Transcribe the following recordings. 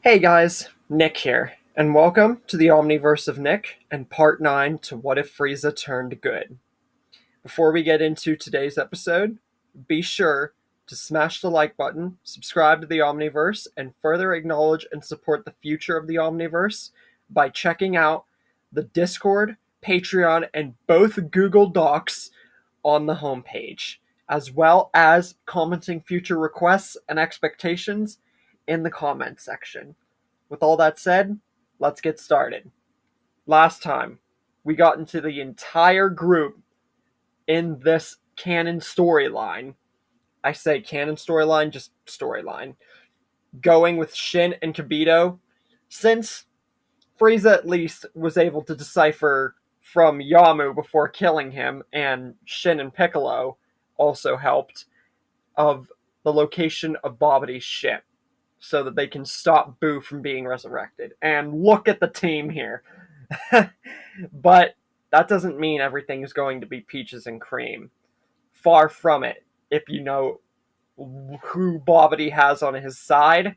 Hey guys, Nick here, and welcome to the Omniverse of Nick and part 9 to What If Frieza Turned Good. Before we get into today's episode, be sure to smash the like button, subscribe to the Omniverse, and further acknowledge and support the future of the Omniverse by checking out the Discord, Patreon, and both Google Docs on the homepage, as well as commenting future requests and expectations in the comment section. With all that said, let's get started. Last time, we got into the entire group in this canon storyline. I say canon storyline, just storyline. Going with Shin and Kibito, since Frieza at least was able to decipher from Yamu before killing him, and Shin and Piccolo also helped, of the location of Babidi's ship, so that they can stop Boo from being resurrected. And look at the team here. But that doesn't mean everything is going to be peaches and cream. Far from it, if you know who Babidi has on his side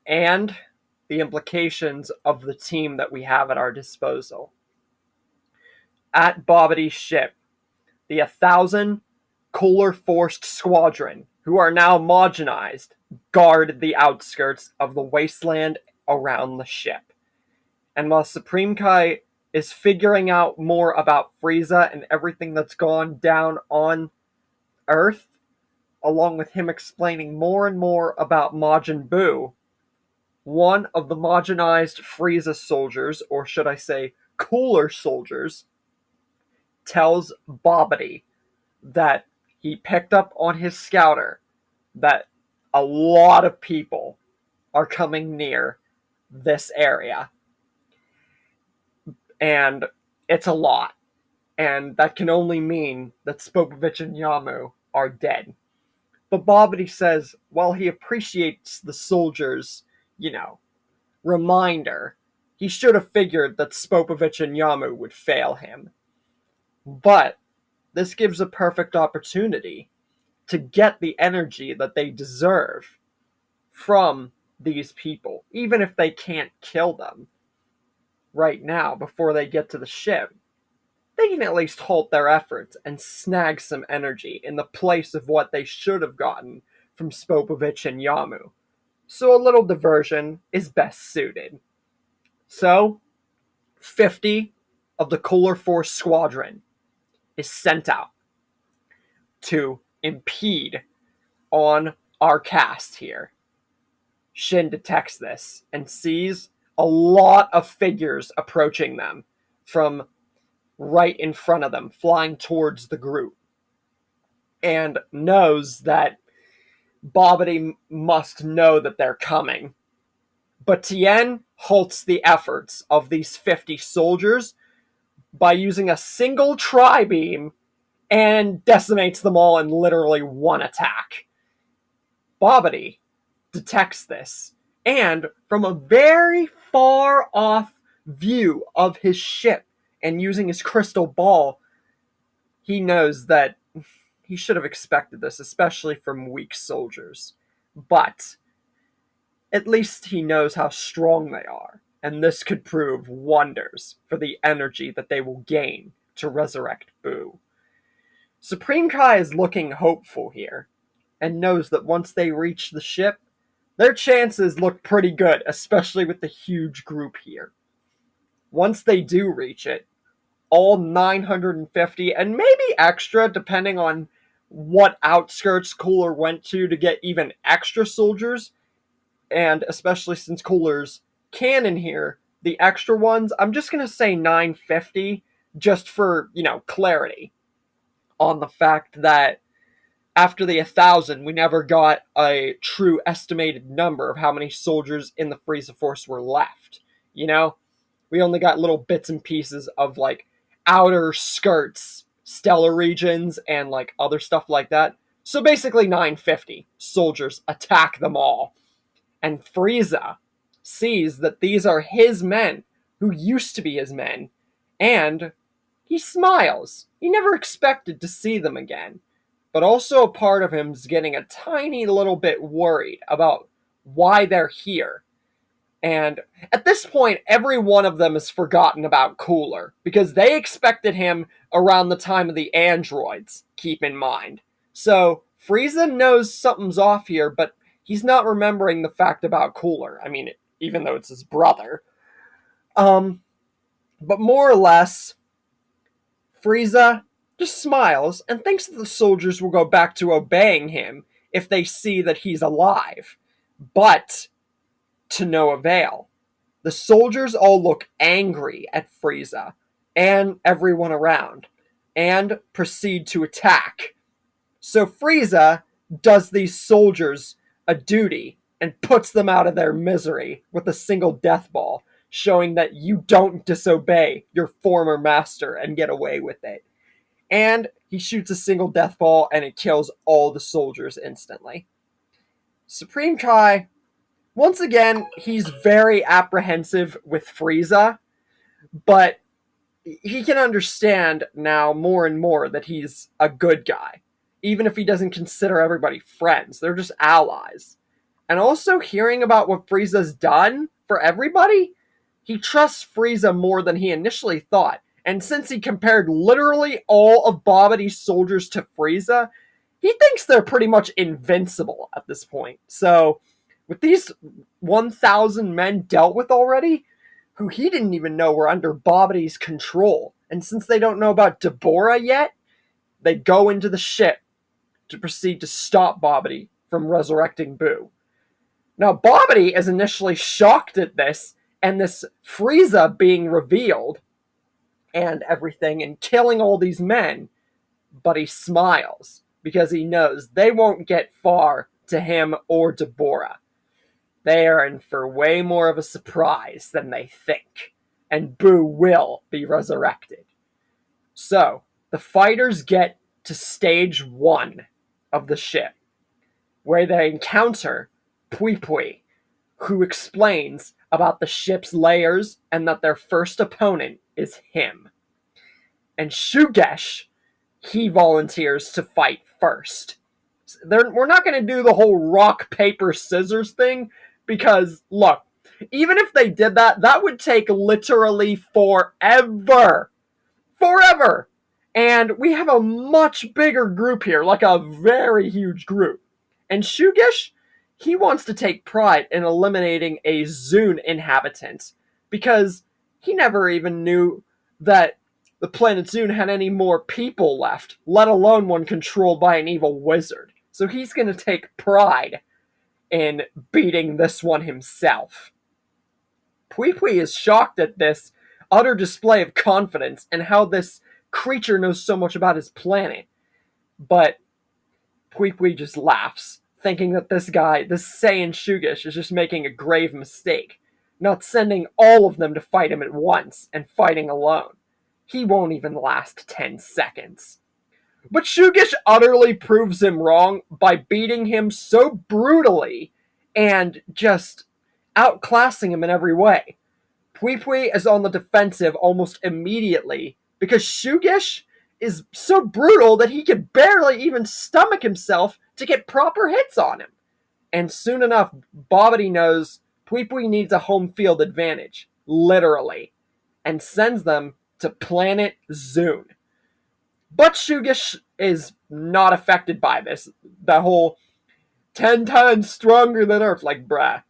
and the implications of the team that we have at our disposal. At Babidi's ship, the 1,000 Cooler Forced Squadron, who are now homogenized, guard the outskirts of the wasteland around the ship. And while Supreme Kai is figuring out more about Frieza and everything that's gone down on Earth, along with him explaining more and more about Majin Buu, one of the homogenized Frieza soldiers, or should I say Cooler soldiers, tells Babidi that he picked up on his scouter that a lot of people are coming near this area. And it's a lot. And that can only mean that Spopovich and Yamu are dead. But Babidi says, while he appreciates the soldiers, reminder, he should have figured that Spopovich and Yamu would fail him. But this gives a perfect opportunity to get the energy that they deserve from these people, even if they can't kill them right now before they get to the ship. They can at least halt their efforts and snag some energy in the place of what they should have gotten from Spopovich and Yamu. So a little diversion is best suited. So, 50 of the Cooler Force Squadron is sent out to impede on our cast here. Shin detects this and sees a lot of figures approaching them from right in front of them, flying towards the group, and knows that Babidi must know that they're coming. But Tien halts the efforts of these 50 soldiers by using a single tri-beam and decimates them all in literally one attack. Babidi detects this, and from a very far off view of his ship and using his crystal ball, he knows that he should have expected this, especially from weak soldiers. But at least he knows how strong they are, and this could prove wonders for the energy that they will gain to resurrect Buu. Supreme Kai is looking hopeful here, and knows that once they reach the ship, their chances look pretty good, especially with the huge group here. Once they do reach it, all 950, and maybe extra, depending on what outskirts Cooler went to get even extra soldiers, and especially since Cooler's canon here, the extra ones, I'm just going to say 950, just for, clarity on the fact that after the 1,000, we never got a true estimated number of how many soldiers in the Frieza Force were left. We only got little bits and pieces of, outer skirts, stellar regions, and, other stuff like that. So basically 950 soldiers attack them all. And Frieza sees that these are his men, who used to be his men, and he smiles. He never expected to see them again. But also a part of him is getting a tiny little bit worried about why they're here. And at this point, every one of them has forgotten about Cooler because they expected him around the time of the androids, keep in mind. So Frieza knows something's off here, but he's not remembering the fact about Cooler. I mean, even though it's his brother. But more or less, Frieza just smiles and thinks that the soldiers will go back to obeying him if they see that he's alive. But to no avail. The soldiers all look angry at Frieza and everyone around and proceed to attack. So Frieza does these soldiers a duty and puts them out of their misery with a single death ball, showing that you don't disobey your former master and get away with it. And he shoots a single death ball and it kills all the soldiers instantly. Supreme Kai, once again, he's very apprehensive with Frieza, but he can understand now more and more that he's a good guy, even if he doesn't consider everybody friends. They're just allies. And also, hearing about what Frieza's done for everybody, he trusts Frieza more than he initially thought. And since he compared literally all of Babidi's soldiers to Frieza, he thinks they're pretty much invincible at this point. So, with these 1,000 men dealt with already, who he didn't even know were under Babidi's control, and since they don't know about Deborah yet, they go into the ship to proceed to stop Babidi from resurrecting Boo. Now, Babidi is initially shocked at this, and this Frieza being revealed, and everything, and killing all these men, but he smiles, because he knows they won't get far to him or Deborah. They are in for way more of a surprise than they think, and Boo will be resurrected. So, the fighters get to stage 1 of the ship, where they encounter Pui Pui, who explains about the ship's layers and that their first opponent is him. And Shugesh, he volunteers to fight first. We're not going to do the whole rock, paper, scissors thing, because, look, even if they did that, that would take literally forever. Forever! And we have a much bigger group here, like a very huge group. And Shugesh, he wants to take pride in eliminating a Zune inhabitant, because he never even knew that the planet Zune had any more people left, let alone one controlled by an evil wizard. So he's going to take pride in beating this one himself. Pui Pui is shocked at this utter display of confidence and how this creature knows so much about his planet. But Pui Pui just laughs, thinking that this guy, this Saiyan Shugesh, is just making a grave mistake, not sending all of them to fight him at once and fighting alone. He won't even last 10 seconds. But Shugesh utterly proves him wrong by beating him so brutally and just outclassing him in every way. Pui Pui is on the defensive almost immediately because Shugesh is so brutal that he can barely even stomach himself to get proper hits on him. And soon enough, Babidi knows Pui Pui needs a home field advantage, literally, and sends them to planet Zune. But Shugesh is not affected by this. The whole 10 times stronger than Earth, like, bruh.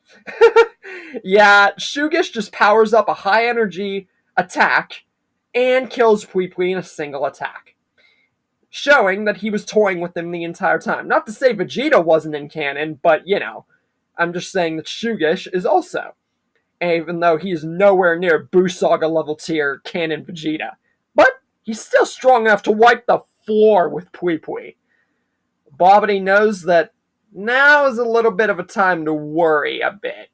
Yeah, Shugesh just powers up a high energy attack and kills Pui Pui in a single attack, showing that he was toying with him the entire time. Not to say Vegeta wasn't in canon, but, you know, I'm just saying that Shugesh is also, even though he's nowhere near Buu Saga level tier canon Vegeta. But he's still strong enough to wipe the floor with Pui Pui. Babidi knows that now is a little bit of a time to worry a bit,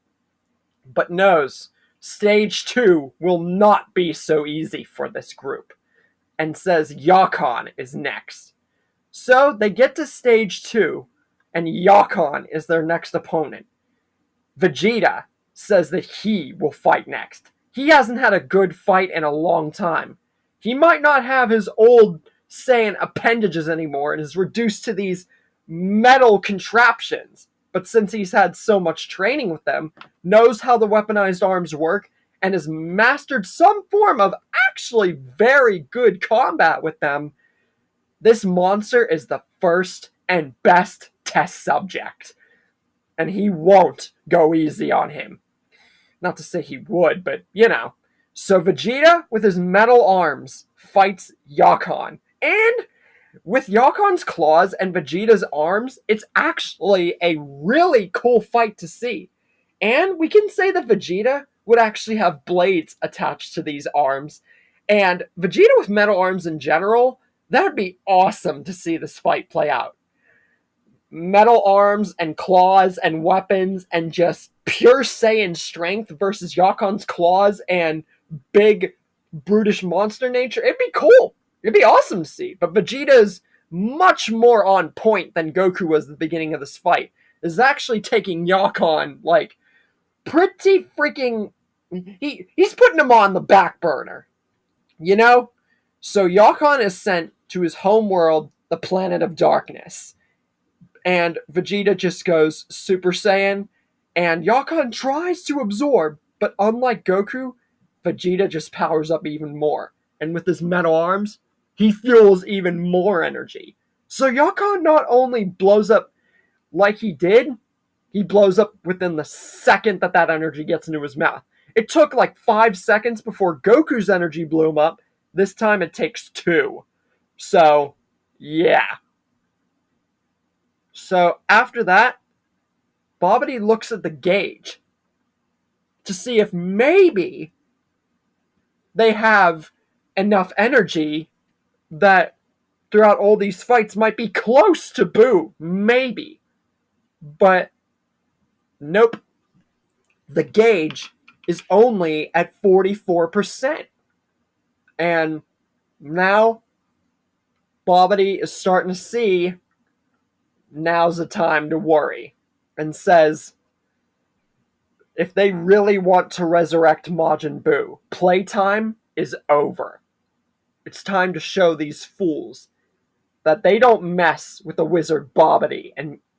but knows stage 2 will not be so easy for this group, and says Yakon is next. So they get to stage 2, and Yakon is their next opponent. Vegeta says that he will fight next. He hasn't had a good fight in a long time. He might not have his old Saiyan appendages anymore and is reduced to these metal contraptions, but since he's had so much training with them, knows how the weaponized arms work, and has mastered some form of actually very good combat with them, this monster is the first and best test subject. And he won't go easy on him. Not to say he would, but you know. So Vegeta, with his metal arms, fights Yakon. And with Yakon's claws and Vegeta's arms, it's actually a really cool fight to see. And we can say that Vegeta would actually have blades attached to these arms. And Vegeta with metal arms in general, that would be awesome to see this fight play out. Metal arms and claws and weapons and just pure Saiyan strength versus Yakon's claws and big brutish monster nature. It'd be cool. It'd be awesome to see. But Vegeta's much more on point than Goku was at the beginning of this fight. Is actually taking Yakon like pretty freaking. He's putting him on the back burner. You know? So Yakon is sent to his home world, the planet of darkness. And Vegeta just goes Super Saiyan, and Yakon tries to absorb, but unlike Goku, Vegeta just powers up even more. And with his metal arms, he fuels even more energy. So Yakon not only blows up like he did, he blows up within the second that energy gets into his mouth. It took like 5 seconds before Goku's energy blew him up. This time it takes 2. So, yeah. So after that, Babidi looks at the gauge to see if maybe they have enough energy that throughout all these fights might be close to Buu. Maybe. But nope. The gauge is only at 44%. And now Babidi is starting to see now's the time to worry, and says if they really want to resurrect Majin Buu, playtime is over. It's time to show these fools that they don't mess with the wizard Babidi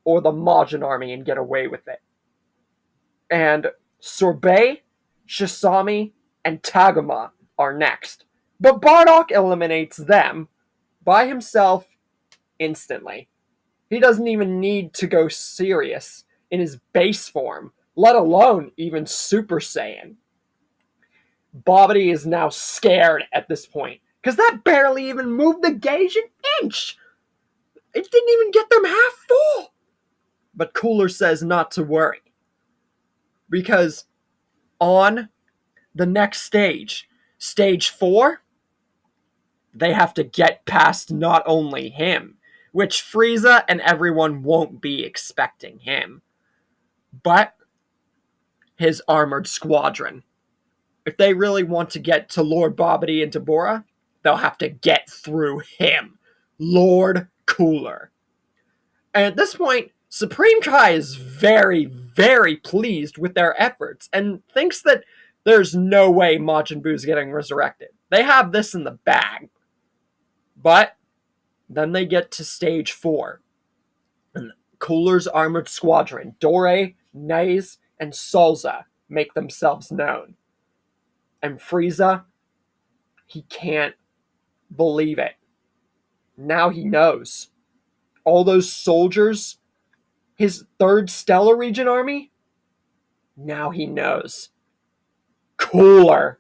or the Majin army and get away with it. And Sorbet, Shisami, and Taguma are next. But Bardock eliminates them by himself instantly. He doesn't even need to go serious in his base form, let alone even Super Saiyan. Babidi is now scared at this point, because that barely even moved the gauge an inch. It didn't even get them half full. But Cooler says not to worry, because on the next stage, stage 4, they have to get past not only him, which Frieza and everyone won't be expecting him, but his armored squadron. If they really want to get to Lord Babidi and Tabora, they'll have to get through him, Lord Cooler. And at this point, Supreme Kai is very, very pleased with their efforts and thinks that there's no way Majin Buu's getting resurrected. They have this in the bag. But then they get to stage 4. And Cooler's armored squadron, Dore, Nei's, and Salza, make themselves known. And Frieza, he can't believe it. Now he knows. All those soldiers, his 3rd Stellar Region army, now he knows. Cooler.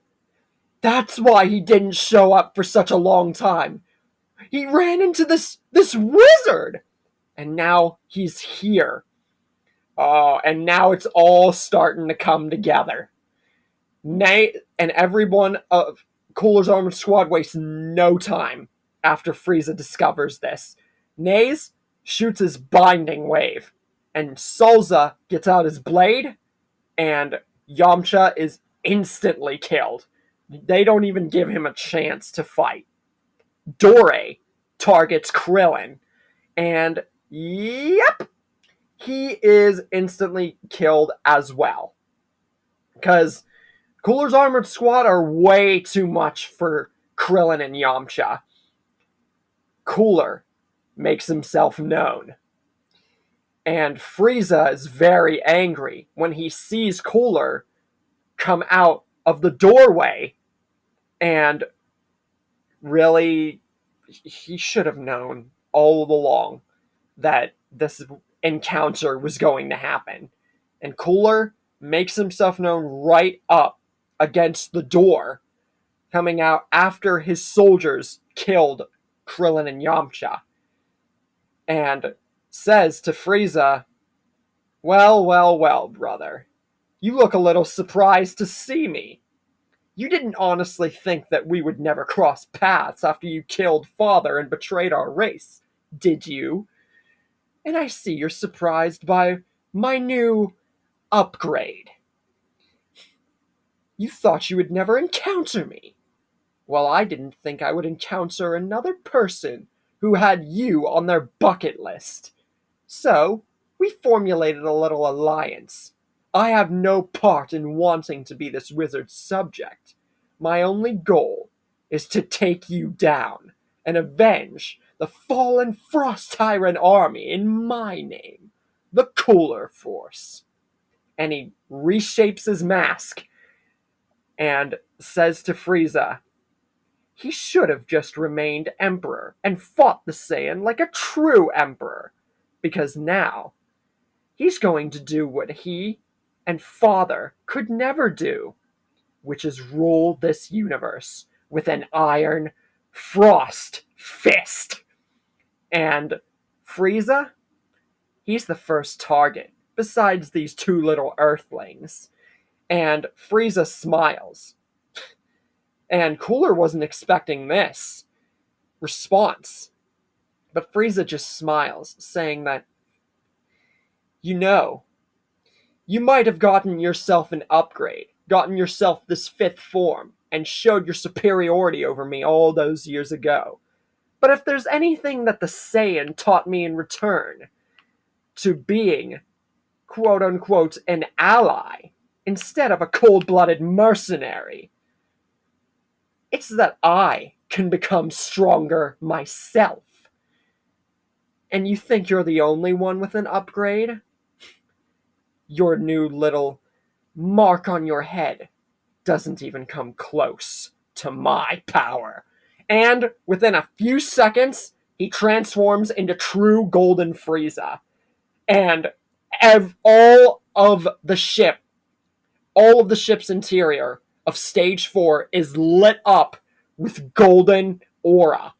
That's why he didn't show up for such a long time. He ran into this wizard. And now he's here. Oh, and now it's all starting to come together. Nate and everyone of Cooler's armored squad wastes no time after Frieza discovers this. Naze shoots his binding wave, and Salza gets out his blade, and Yamcha is instantly killed. They don't even give him a chance to fight. Dore targets Krillin, and yep, he is instantly killed as well. Because Cooler's armored squad are way too much for Krillin and Yamcha. Cooler makes himself known. And Frieza is very angry when he sees Cooler come out of the doorway, and really, he should have known all along that this encounter was going to happen. And Cooler makes himself known right up against the door, coming out after his soldiers killed Krillin and Yamcha, and says to Frieza, "Well, well, well, brother. You look a little surprised to see me. You didn't honestly think that we would never cross paths after you killed Father and betrayed our race, did you? And I see you're surprised by my new upgrade. You thought you would never encounter me. Well, I didn't think I would encounter another person who had you on their bucket list. So, we formulated a little alliance. I have no part in wanting to be this wizard's subject. My only goal is to take you down and avenge the fallen Frost Tyrant army in my name, the Cooler Force." And he reshapes his mask and says to Frieza, he should have just remained emperor and fought the Saiyan like a true emperor, because now he's going to do what he and Father could never do, which is rule this universe with an iron frost fist. And Frieza, he's the first target, besides these two little earthlings. And Frieza smiles. And Cooler wasn't expecting this response. But Frieza just smiles, saying that, you might have gotten yourself an upgrade, gotten yourself this fifth form, and showed your superiority over me all those years ago. But if there's anything that the Saiyan taught me in return to being, quote-unquote, an ally, instead of a cold-blooded mercenary, it's that I can become stronger myself. And you think you're the only one with an upgrade? Your new little mark on your head doesn't even come close to my power. And within a few seconds, he transforms into true Golden Frieza. And all of the ship's interior of Stage 4 is lit up with golden aura.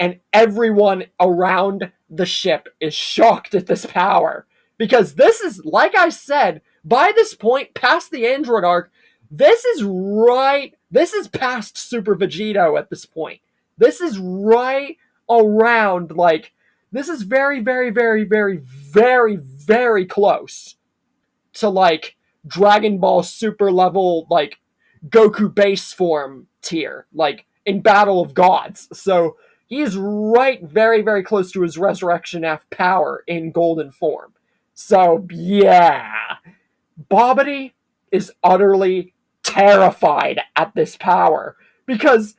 And everyone around the ship is shocked at this power. Because this is, like I said, by this point, past the Android arc, this is past Super Vegito at this point. This is right around, this is very, very, very, very, very, very close to, Dragon Ball Super level, Goku base form tier, in Battle of Gods. So, he's right very, very close to his Resurrection F power in golden form. So, yeah. Bobbity is utterly terrified at this power, because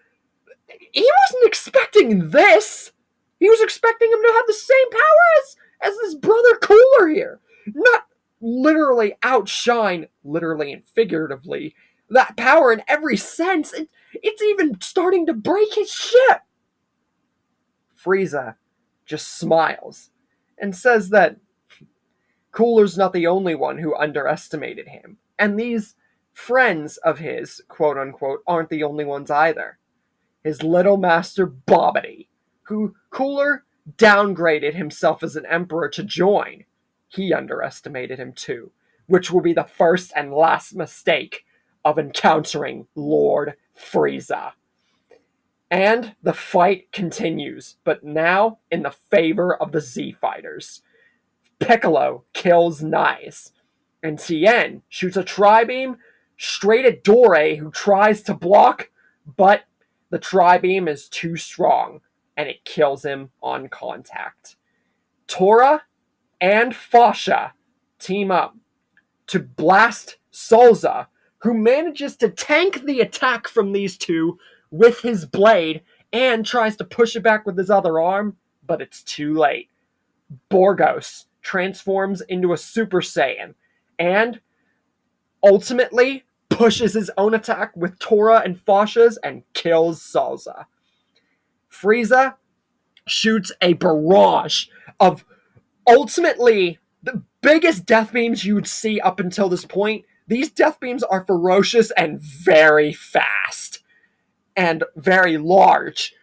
he wasn't expecting this. He was expecting him to have the same power as his brother Cooler here. Not literally outshine, literally and figuratively, that power in every sense. It's even starting to break his ship. Frieza just smiles and says that Cooler's not the only one who underestimated him. And these friends of his, quote unquote, aren't the only ones either. His little master Bobbity, who Cooler downgraded himself as an emperor to join, he underestimated him too, which will be the first and last mistake of encountering Lord Frieza. And the fight continues, but now in the favor of the Z-Fighters. Piccolo kills Nice, and Tien shoots a tri-beam straight at Dore, who tries to block, but the tri-beam is too strong, and it kills him on contact. Tora and Fasha team up to blast Salza, who manages to tank the attack from these two with his blade and tries to push it back with his other arm, but it's too late. Borgos transforms into a Super Saiyan, and ultimately pushes his own attack with Tora and Fasha's and kills Salza. Frieza shoots a barrage of ultimately the biggest death beams you would see up until this point. These death beams are ferocious and very fast and very large.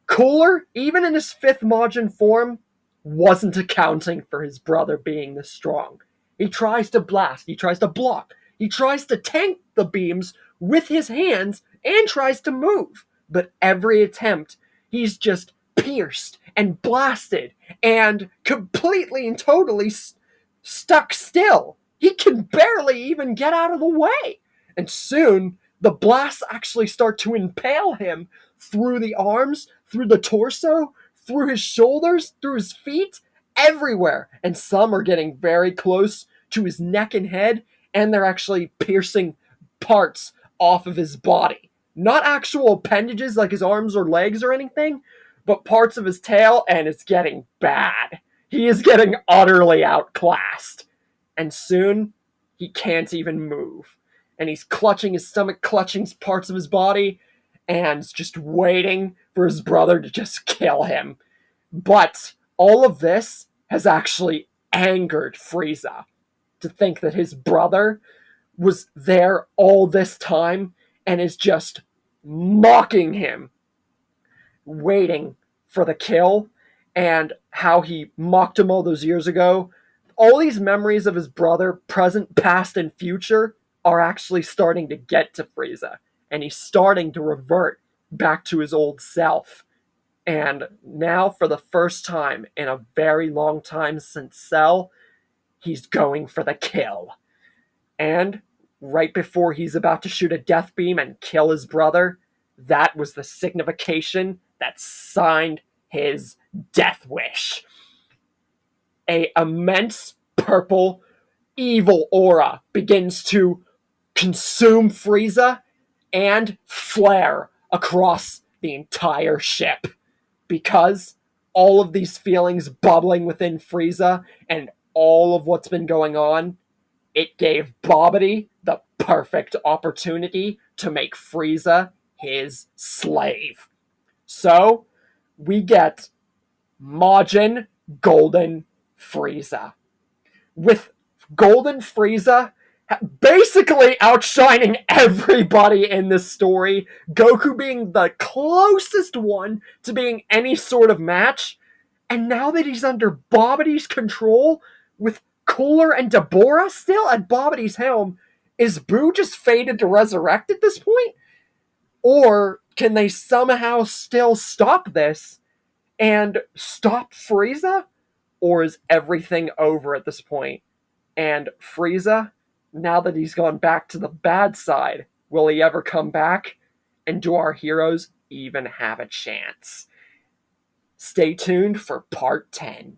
Cooler, even in his fifth Majin form, wasn't accounting for his brother being this strong. He tries to blast, he tries to block, he tries to tank the beams with his hands and tries to move. But every attempt, he's just pierced and blasted and completely and totally stuck still. He can barely even get out of the way. And soon, the blasts actually start to impale him through the arms, through the torso, through his shoulders, through his feet, everywhere. And some are getting very close to his neck and head, and they're actually piercing parts off of his body. Not actual appendages like his arms or legs or anything, but parts of his tail, and it's getting bad. He is getting utterly outclassed. And soon, he can't even move. And he's clutching his stomach, clutching parts of his body, and just waiting for his brother to just kill him. But all of this has actually angered Frieza to think that his brother was there all this time and is just mocking him, waiting for the kill, and how he mocked him all those years ago. All these memories of his brother, present, past, and future, are actually starting to get to Frieza, and he's starting to revert back to his old self. And now, for the first time in a very long time since Cell, he's going for the kill. And right before he's about to shoot a death beam and kill his brother, that was the signification that signed his death wish. A immense purple evil aura begins to consume Frieza and flare across the entire ship, because all of these feelings bubbling within Frieza and all of what's been going on, it gave Babidi the perfect opportunity to make Frieza his slave. So, we get Majin Golden Frieza. With Golden Frieza basically outshining everybody in this story, Goku being the closest one to being any sort of match, and now that he's under Babidi's control, with Cooler and Deborah still at Babidi's helm, is Boo just fated to resurrect at this point? Or can they somehow still stop this and stop Frieza? Or is everything over at this point? And Frieza, now that he's gone back to the bad side, will he ever come back? And do our heroes even have a chance? Stay tuned for part 10.